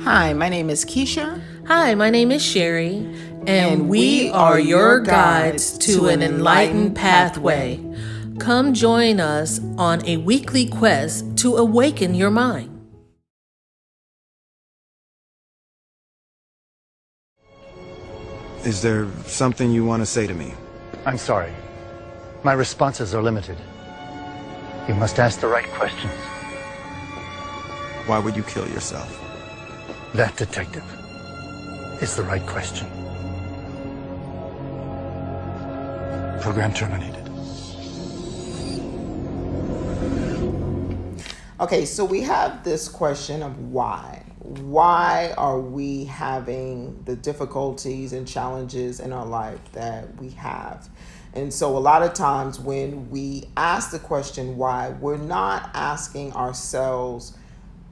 Hi, my name is Keesha. Hi, my name is Shari, and we are your guides to an enlightened pathway. Come join us on a weekly quest to awaken your mind. Is there something you want to say to me? I'm sorry. My responses are limited. You must ask the right questions. Why would you kill yourself? That, detective, is the right question. Program terminated. Okay, so we have this question of why. Why are we having the difficulties and challenges in our life that we have? And so a lot of times when we ask the question why, we're not asking ourselves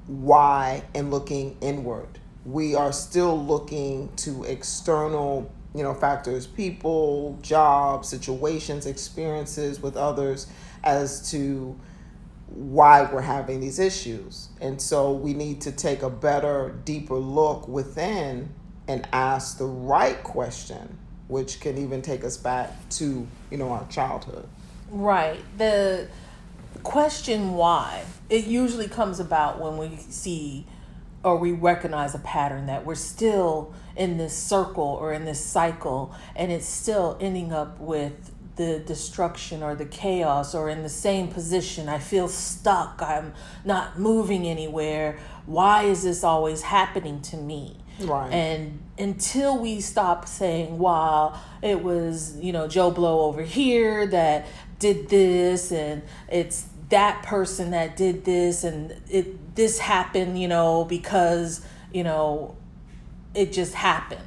why and looking inward. We are still looking to external, factors, people, jobs, situations, experiences with others as to why we're having these issues. And so we need to take a better, deeper look within and ask the right question, which can even take us back to, our childhood. Right. The question why, it usually comes about when we see or we recognize a pattern that we're still in this circle or in this cycle, and it's still ending up with the destruction or the chaos, or in the same position. I feel stuck. I'm not moving anywhere. Why is this always happening to me? Right. And until we stop saying, wow, it was, Joe Blow over here that did this, and it's that person that did this, and this happened, because, it just happened.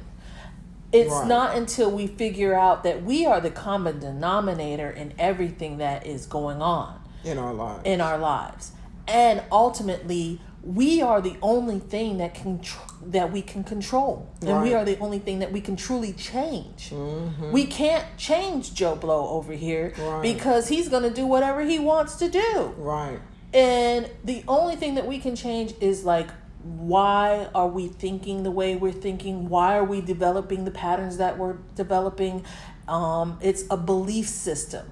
It's Right. not until we figure out that we are the common denominator in everything that is going on In our lives. And ultimately, we are the only thing that we can control. And we Right. are the only thing that we can truly change. Mm-hmm. We can't change Joe Blow over here Right. because he's going to do whatever he wants to do. Right. And the only thing that we can change is why are we thinking the way we're thinking? Why are we developing the patterns that we're developing? It's a belief system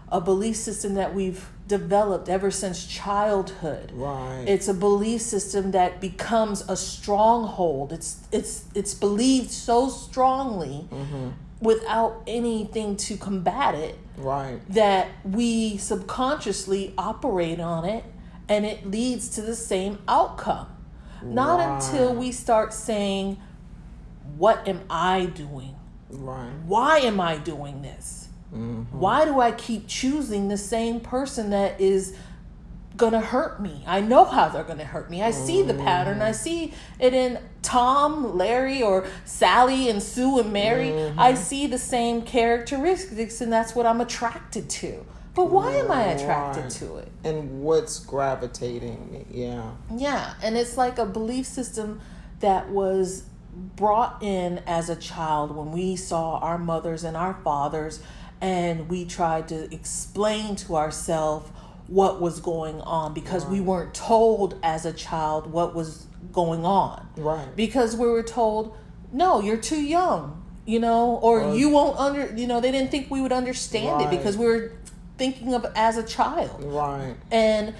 that we've developed ever since childhood. Right. It's a belief system that becomes a stronghold. It's believed so strongly without anything to combat it. Right. That we subconsciously operate on it, and it leads to the same outcome. Not until we start saying, what am I doing? Right. Why am I doing this? Mm-hmm. Why do I keep choosing the same person that is going to hurt me? I know how they're going to hurt me. I see the pattern. I see it in Tom, Larry, or Sally and Sue and Mary. I see the same characteristics, and that's what I'm attracted to. But why am I attracted to it? And what's gravitating me? Yeah. Yeah, and it's like a belief system that was brought in as a child when we saw our mothers and our fathers, and we tried to explain to ourselves what was going on because we weren't told as a child what was going on. Right. Because we were told, no, you're too young, or you won't they didn't think we would understand it because we were thinking of it as a child. Right. And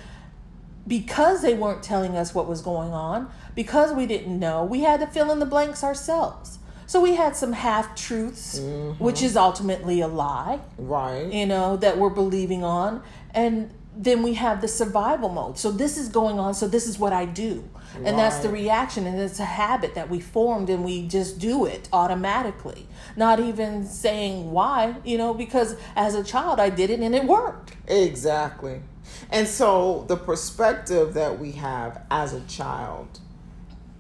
because they weren't telling us what was going on, because we didn't know, we had to fill in the blanks ourselves. So we had some half-truths, which is ultimately a lie. Right. That we're believing on. And then we have the survival mode. So this is going on, so this is what I do. And that's the reaction, and it's a habit that we formed, and we just do it automatically. Not even saying why, because as a child I did it and it worked. Exactly. And so the perspective that we have as a child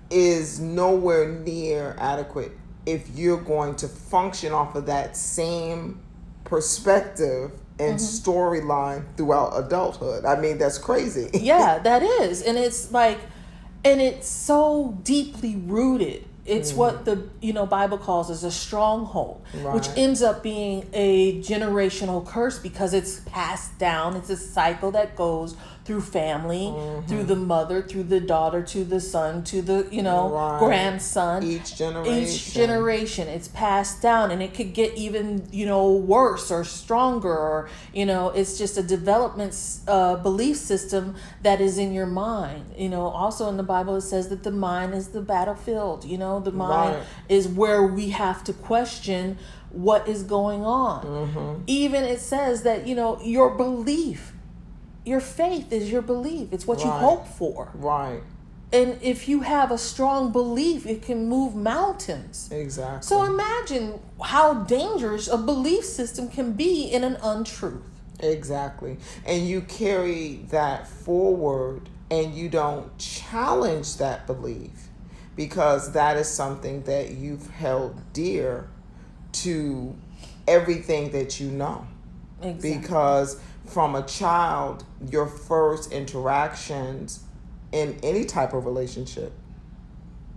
is nowhere near adequate if you're going to function off of that same perspective and storyline throughout adulthood. I mean, that's crazy. Yeah, that is. And it's and it's so deeply rooted. It's what the Bible calls as a stronghold, which ends up being a generational curse because it's passed down. It's a cycle that goes through family, through the mother, through the daughter, to the son, to the, Right. grandson. Each generation. It's passed down, and it could get even, worse or stronger, or, it's just a development belief system that is in your mind. Also in the Bible, it says that the mind is the battlefield. The mind Right. is where we have to question what is going on. Even it says that, your belief, your faith is your belief. It's what you Right. hope for. Right. And if you have a strong belief, it can move mountains. Exactly. So imagine how dangerous a belief system can be in an untruth. Exactly. And you carry that forward and you don't challenge that belief, because that is something that you've held dear to everything that you know. Exactly. Because from a child, your first interactions in any type of relationship,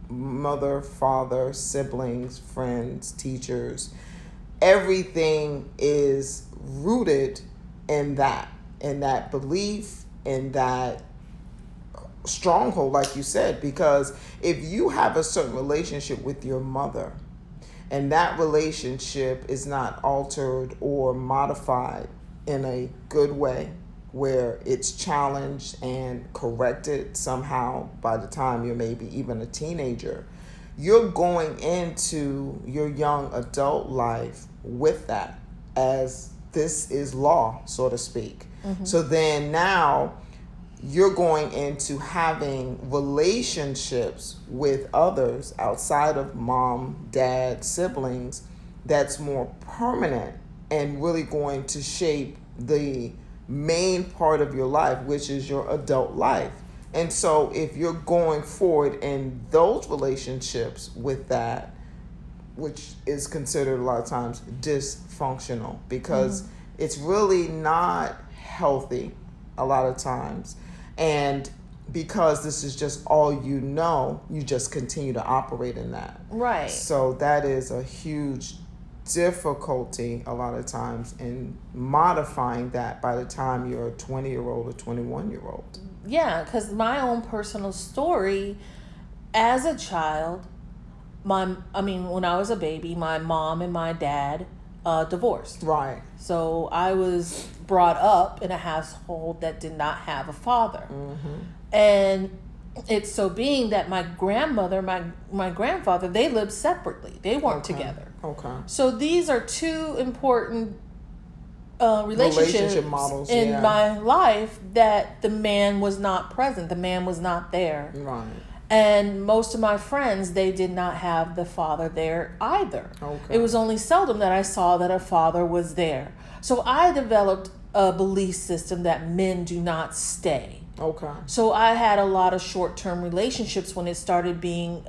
mother, father, siblings, friends, teachers, everything is rooted in that belief, in that stronghold, like you said. Because if you have a certain relationship with your mother, and that relationship is not altered or modified in a good way, where it's challenged and corrected somehow by the time you're maybe even a teenager, you're going into your young adult life with that, as this is law, so to speak. So then now you're going into having relationships with others outside of mom, dad, siblings, that's more permanent and really going to shape the main part of your life, which is your adult life. And so if you're going forward in those relationships with that, which is considered a lot of times dysfunctional, because it's really not healthy a lot of times. And because this is just all you know, you just continue to operate in that. Right. So that is a huge difficulty a lot of times in modifying that by the time you're a 20-year-old or 21-year-old. Yeah, because my own personal story, as a child, when I was a baby, my mom and my dad divorced. Right. So I was brought up in a household that did not have a father. And it's so being that my grandmother, my grandfather, they lived separately. They weren't together. Okay. So these are two important relationship models in my life, that the man was not present. The man was not there. Right. And most of my friends, they did not have the father there either. Okay. It was only seldom that I saw that a father was there. So I developed a belief system that men do not stay. Okay. So I had a lot of short-term relationships when it started being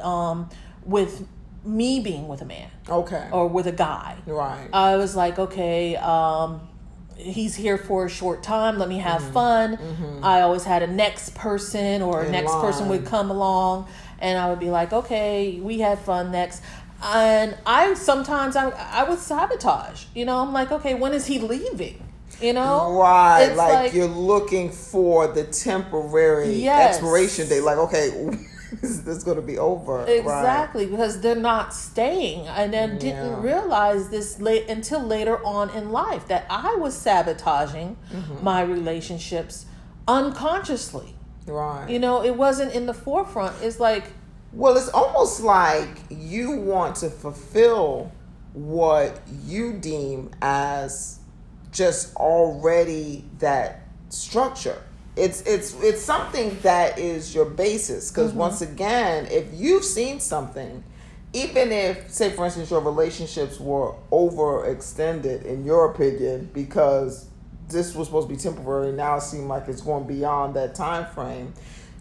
with me being with a man. Okay. Or with a guy. Right. I was like, okay, he's here for a short time. Let me have fun. I always had a next person, or a next person would come along, and I would be like, okay, we had fun next. And I sometimes would sabotage. I'm like, okay, when is he leaving? Right. It's Like you're looking for the temporary expiration date. Like, okay, is this going to be over? Exactly, because they're not staying. And I didn't realize this until later on in life, that I was sabotaging my relationships unconsciously. Right. It wasn't in the forefront. It's like, well, it's almost like you want to fulfill what you deem as just already that structure. It's something that is your basis, because once again, if you've seen something, even if, say for instance, your relationships were overextended in your opinion, because this was supposed to be temporary, now it seems like it's going beyond that time frame,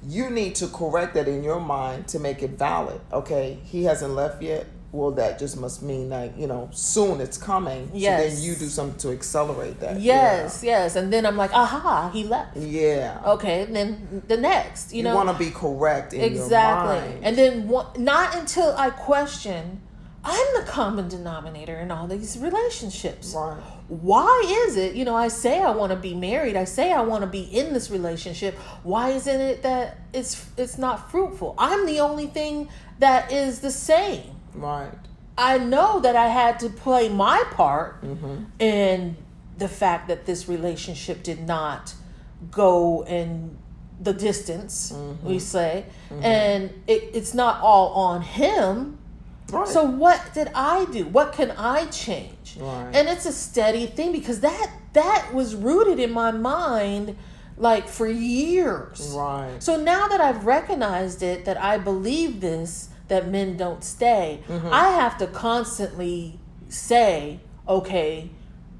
you need to correct that in your mind to make it valid. Okay, he hasn't left yet. Well, that just must mean that, soon it's coming. Yes. So then you do something to accelerate that. yes. And then I'm like, aha, he left. Yeah. Okay, and then the next, You want to be correct in your exactly. mind. And then not until I question I'm the common denominator in all these relationships. Right. Why is it, I say I want to be married, I say I want to be in this relationship. Why isn't it that it's not fruitful? I'm the only thing that is the same. Right. I know that I had to play my part in the fact that this relationship did not go in the distance, we say, and it's not all on him. Right. So what did I do? What can I change? Right. And it's a steady thing, because that was rooted in my mind like for years. Right. So now that I've recognized it, that I believe this, that men don't stay, I have to constantly say, okay,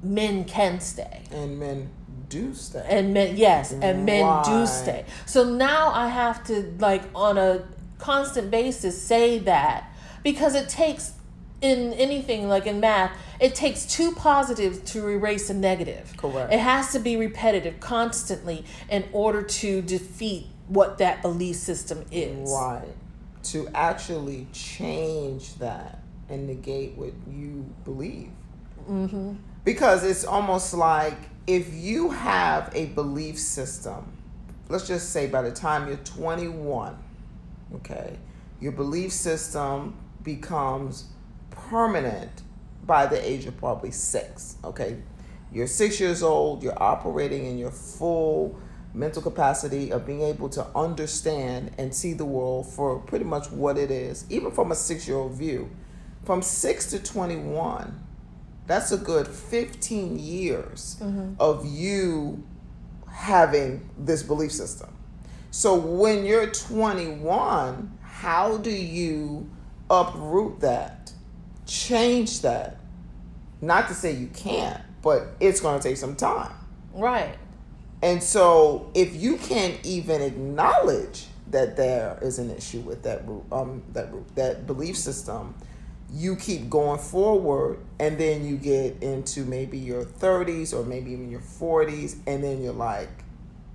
men can stay. And men do stay. And men, yes, and men do Right. stay. So now I have to, like, on a constant basis say that, because it takes, in anything, like in math, it takes two positives to erase a negative. Correct. It has to be repetitive constantly in order to defeat what that belief system is. Right. To actually change that and negate what you believe. Because it's almost like, if you have a belief system, let's just say by the time you're 21, okay, your belief system becomes permanent by the age of probably 6, okay? You're 6 years old, you're operating in your full mental capacity of being able to understand and see the world for pretty much what it is, even from a 6-year-old view. From 6 to 21, that's a good 15 years of you having this belief system. So when you're 21, how do you uproot that, change that? Not to say you can't, but it's going to take some time. Right. And so if you can't even acknowledge that there is an issue with that belief system, you keep going forward, and then you get into maybe your 30s or maybe even your 40s, and then you're like,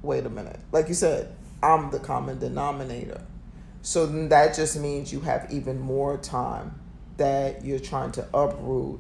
wait a minute. Like you said, I'm the common denominator. So then that just means you have even more time that you're trying to uproot.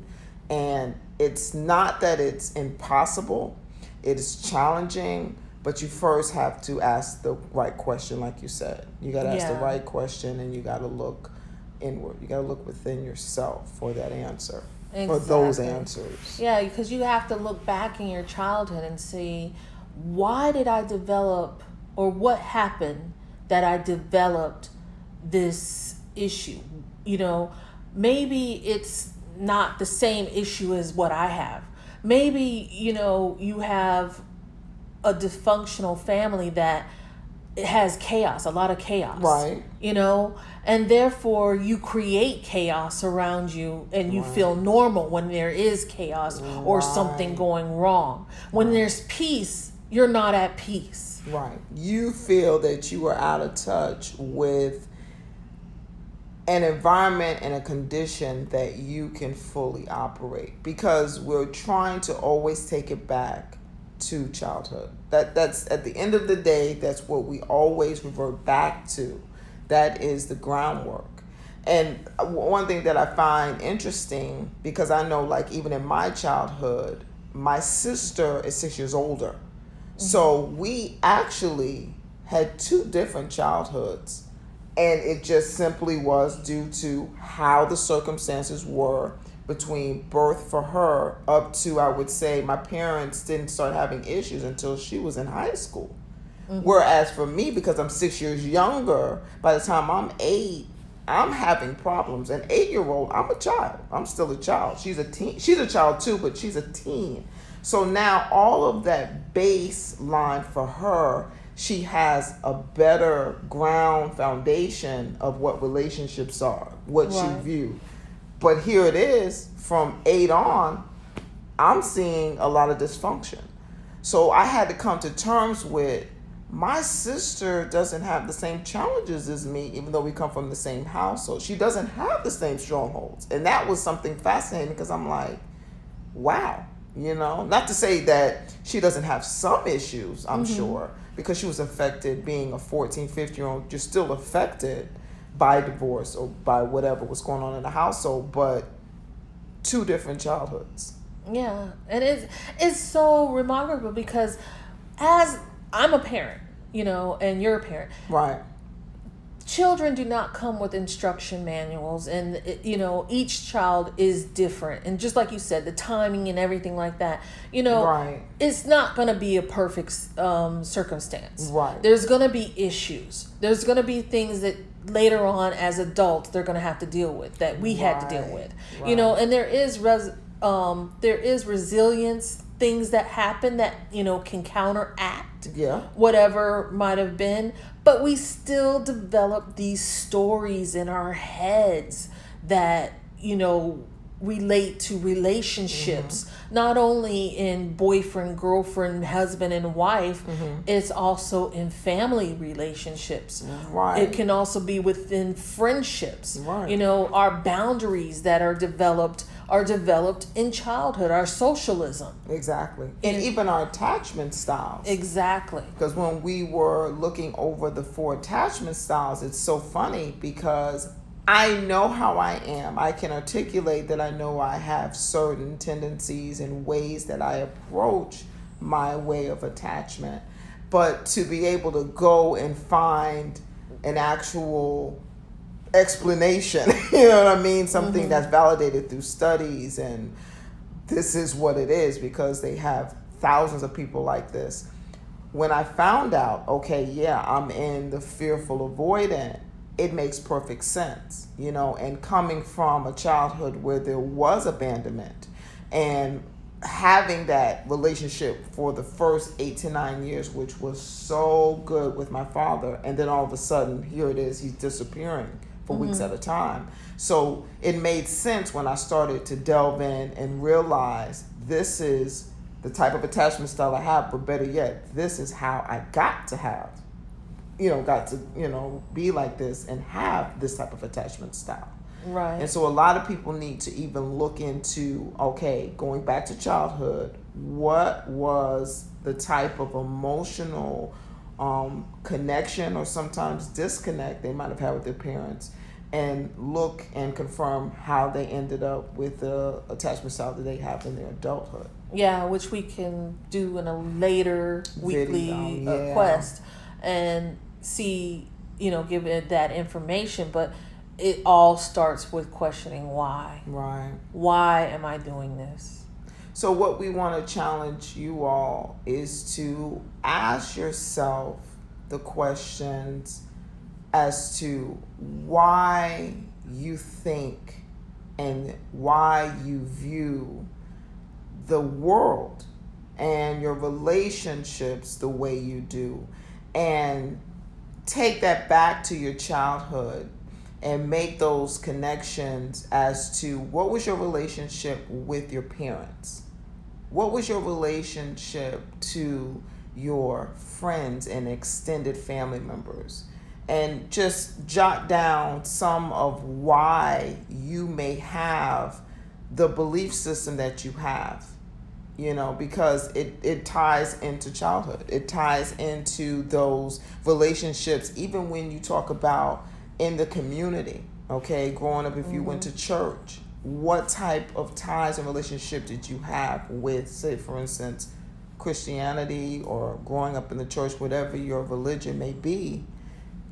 And it's not that it's impossible. It is challenging, but you first have to ask the right question, like you said. You got to ask the right question, and you got to look inward. You got to look within yourself for that answer, for those answers. Yeah, because you have to look back in your childhood and see, why did I develop, or what happened that I developed this issue? Maybe it's not the same issue as what I have. Maybe, you have a dysfunctional family that it has chaos, a lot of chaos. Right. And therefore you create chaos around you, and you feel normal when there is chaos or something going wrong. When there's peace, you're not at peace. Right. You feel that you are out of touch with an environment and a condition that you can fully operate, because we're trying to always take it back to childhood. That's at the end of the day, that's what we always revert back to. That is the groundwork. And one thing that I find interesting, because I know, like, even in my childhood, my sister is 6 years older. So we actually had 2 different childhoods. And it just simply was due to how the circumstances were between birth for her up to, I would say, my parents didn't start having issues until she was in high school. Whereas for me, because I'm 6 years younger, by the time I'm 8, I'm having problems. An 8-year-old, I'm a child. I'm still a child. She's a teen. She's a child too, but she's a teen. So now all of that baseline for her, she has a better ground foundation of what relationships are, what she viewed. But here it is, from 8 on, I'm seeing a lot of dysfunction. So I had to come to terms with, my sister doesn't have the same challenges as me, even though we come from the same household. She doesn't have the same strongholds. And that was something fascinating, because I'm like, wow, not to say that she doesn't have some issues, I'm sure, because she was affected being a 14, 15-year-old, you're still affected. by divorce or by whatever was going on in the household, but two different childhoods. Yeah, and it's so remarkable because as I'm a parent, and you're a parent, Right. children do not come with instruction manuals, and each child is different, and just like you said, the timing and everything like that, Right. it's not going to be a perfect circumstance. Right. There's going to be issues. There's going to be things that later on as adults they're going to have to deal with that we had to deal with. Right. And there is resilience, things that happen that can counteract whatever might have been, but we still develop these stories in our heads that relate to relationships, not only in boyfriend, girlfriend, husband and wife, it's also in family relationships. Right. It can also be within friendships. Right. Our boundaries that are developed in childhood, our socialism. Exactly. And even our attachment styles. Exactly. Because when we were looking over the 4 attachment styles, it's so funny because I know how I am. I can articulate that I know I have certain tendencies and ways that I approach my way of attachment. But to be able to go and find an actual explanation, you know what I mean? Something that's validated through studies, and this is what it is, because they have thousands of people like this. When I found out, okay, yeah, I'm in the fearful avoidant, it makes perfect sense, and coming from a childhood where there was abandonment and having that relationship for the first 8 to 9 years, which was so good with my father, and then all of a sudden, here it is, he's disappearing for weeks at a time. So it made sense when I started to delve in and realize this is the type of attachment style I have, but better yet, this is how I got to be like this and have this type of attachment style. Right. And so a lot of people need to even look into, okay, going back to childhood, what was the type of emotional connection or sometimes disconnect they might have had with their parents, and look and confirm how they ended up with the attachment style that they have in their adulthood. Yeah, which we can do in a later weekly quest and see, give it that information. But it all starts with questioning why. Right. Why am I doing this? So what we want to challenge you all is to ask yourself the questions as to why you think and why you view the world and your relationships the way you do, and take that back to your childhood and make those connections as to what was your relationship with your parents? What was your relationship to your friends and extended family members? And just jot down some of why you may have the belief system that you have, because it ties into childhood. It ties into those relationships, even when you talk about in the community, okay, growing up, if you went to church, what type of ties and relationship did you have with, say, for instance, Christianity, or growing up in the church, whatever your religion may be?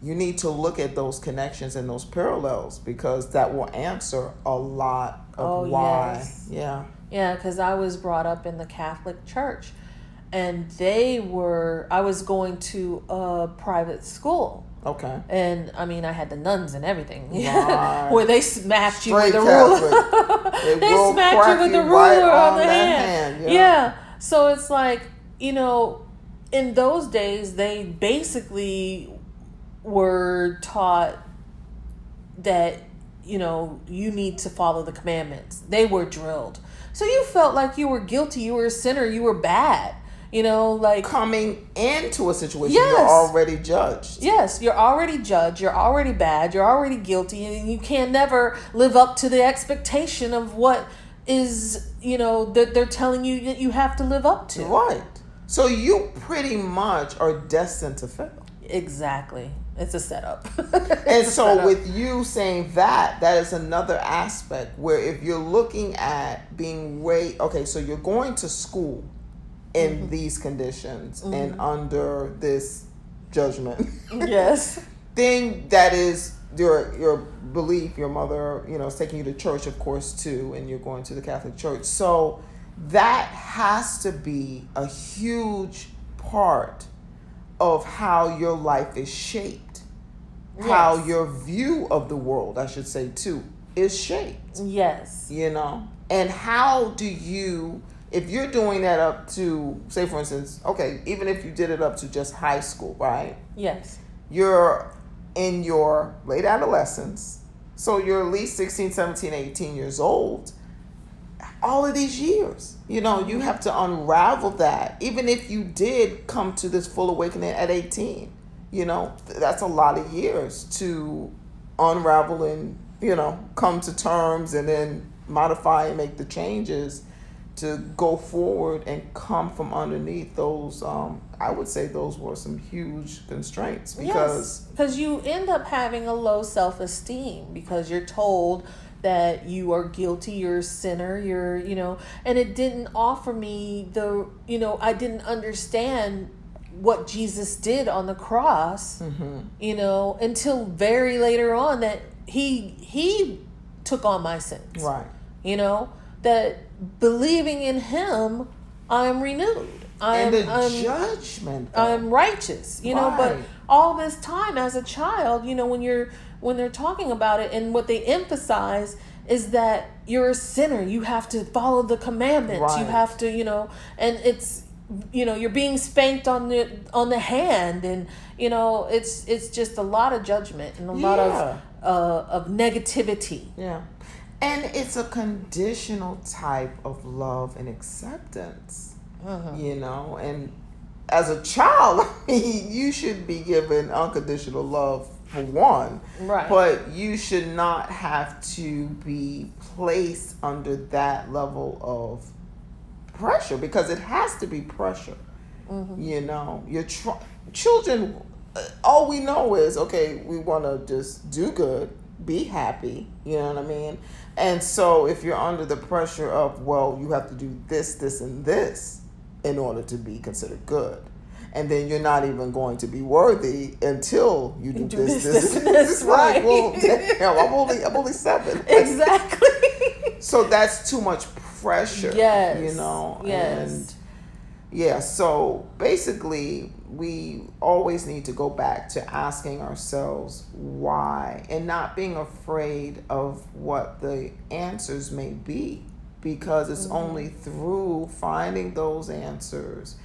You need to look at those connections and those parallels, because that will answer a lot of why. Yes. Yeah. Yeah, because I was brought up in the Catholic Church, and I was going to a private school. Okay. And I mean, I had the nuns and everything, Right. where they smacked you Straight with the ruler. Catholic. They They will smacked crack you with the you ruler right on the that hand. hand. Yeah. So it's like, in those days, they basically were taught that, you need to follow the commandments. They were drilled. So you felt like you were guilty, you were a sinner, you were bad. Like coming into a situation, Yes. you're already judged. Yes, you're already judged, you're already bad, you're already guilty, and you can never live up to the expectation of what is, that they're telling you that you have to live up to. Right. So you pretty much are destined to fail. Exactly. It's a setup. And so with you saying that is another aspect where if you're looking at being okay, so you're going to school in these conditions and under this judgment. Yes. Then that is your belief. Your mother, is taking you to church, of course, too, and you're going to the Catholic Church. So that has to be a huge part of how your life is shaped, how your view of the world, I should say, too, is shaped. Yes. And how do you, if you're doing that up to, say, for instance, okay, even if you did it up to just high school, right? Yes. You're in your late adolescence, so you're at least 16, 17, 18 years old. All of these years, you have to unravel that. Even if you did come to this full awakening at 18, that's a lot of years to unravel and, come to terms and then modify and make the changes to go forward and come from underneath those. I would say those were some huge constraints because you end up having a low self-esteem because you're told that you are guilty, you're a sinner, and it didn't offer me I didn't understand what Jesus did on the cross, until very later on that he took on my sins. Right. That believing in him, I'm renewed. I'm judgment. I'm righteous, Right. but all this time as a child, when they're talking about it, and what they emphasize is that you're a sinner. You have to follow the commandments. Right. You have to, and it's, you're being spanked on the hand, and it's just a lot of judgment and a lot of negativity. Yeah. And it's a conditional type of love and acceptance, and as a child, you should be given unconditional love for one, right? But you should not have to be placed under that level of pressure because it has to be pressure. Your children, all we know is, okay, we want to just do good, be happy, you know what I mean? And so if you're under the pressure of, well, you have to do this, this, and this in order to be considered good, and then you're not even going to be worthy until you do this, and this. It's right. Like, well, damn, I'm only 7. Exactly. So that's too much pressure. Yes. Yes. And yeah, so basically we always need to go back to asking ourselves why and not being afraid of what the answers may be, because it's only through finding those answers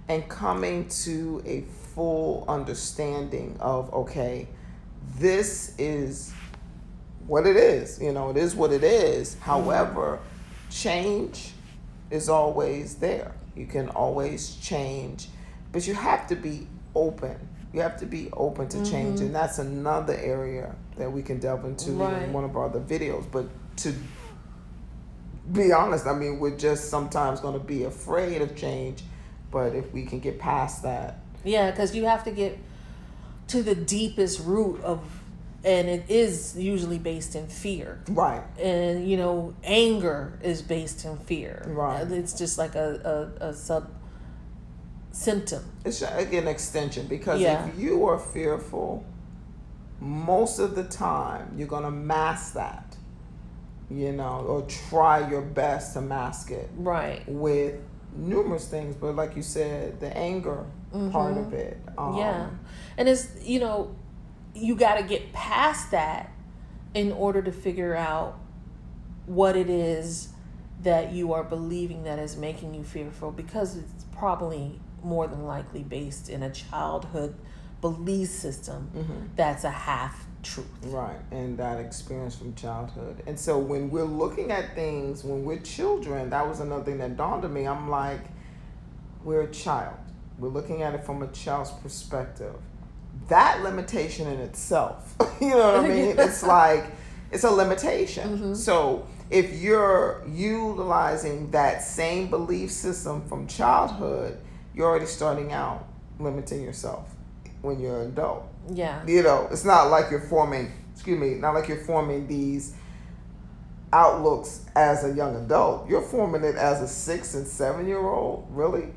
and coming to a full understanding of, okay, this is what it is. It is what it is. However, change is always there. You can always change, but you have to be open. You have to be open to change, and that's another area that we can delve into in one of our other videos. But to be honest, I mean, we're just sometimes going to be afraid of change, but if we can get past that. Yeah, because you have to get to the deepest root of, and it is usually based in fear. Right. And, anger is based in fear. Right. It's just like a sub symptom. It's like an extension, because if you are fearful, most of the time you're going to mask that, or try your best to mask it. Right. With numerous things, but like you said, the anger part of it. And it's, you got to get past that in order to figure out what it is that you are believing that is making you fearful, because it's probably more than likely based in a childhood belief system that's a half truth. Right, and that experience from childhood. And so when we're looking at things, when we're children, that was another thing that dawned on me. I'm like, we're a child. We're looking at it from a child's perspective. That limitation in itself, you know what I mean? It's like, it's a limitation. So if you're utilizing that same belief system from childhood, you're already starting out limiting yourself when you're an adult. Yeah. You know, it's not like you're forming, not like you're forming these outlooks as a young adult. You're forming it as a 6 and 7 year old. Really?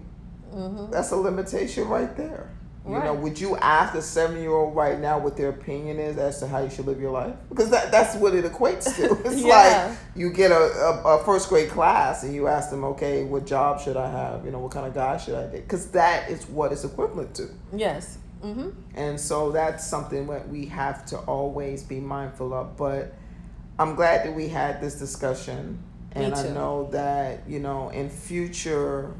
That's a limitation right there. You know, would you ask a 7-year-old right now what their opinion is as to how you should live your life? Because that's what it equates to. It's like you get a first grade class and you ask them, okay, what job should I have? You know, what kind of guy should I date? Because that is what it's equivalent to. Yes. And so that's something that we have to always be mindful of. But I'm glad that we had this discussion. And I know that, you know, in future,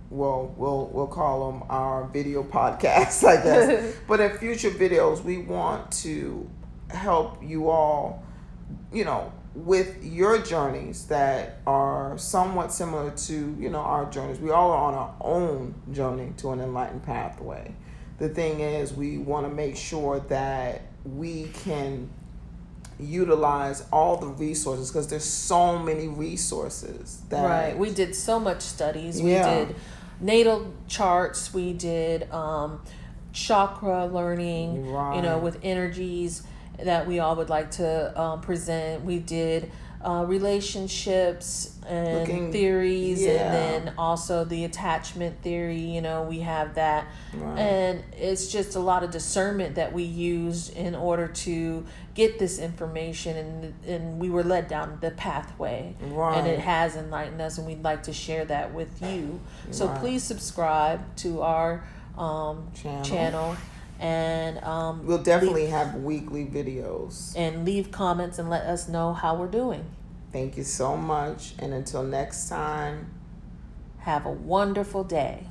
well, we'll call them our video podcasts, I guess. But in future videos, we want to help you all, you know, with your journeys that are somewhat similar to, you know, our journeys. We all are on our own journey to an enlightened pathway. The thing is, we want to make sure that we can utilize all the resources, because there's so many resources that we did so much studies. We did natal charts, we did chakra learning, you know, with energies that we all would like to present. We did relationships and theories, and then also the attachment theory, you know, we have that. And it's just a lot of discernment that we used in order to get this information, and we were led down the pathway, and it has enlightened us, and we'd like to share that with you. So please subscribe to our channel. And we'll definitely have weekly videos, and leave comments and let us know how we're doing. Thank you so much, and until next time, have a wonderful day.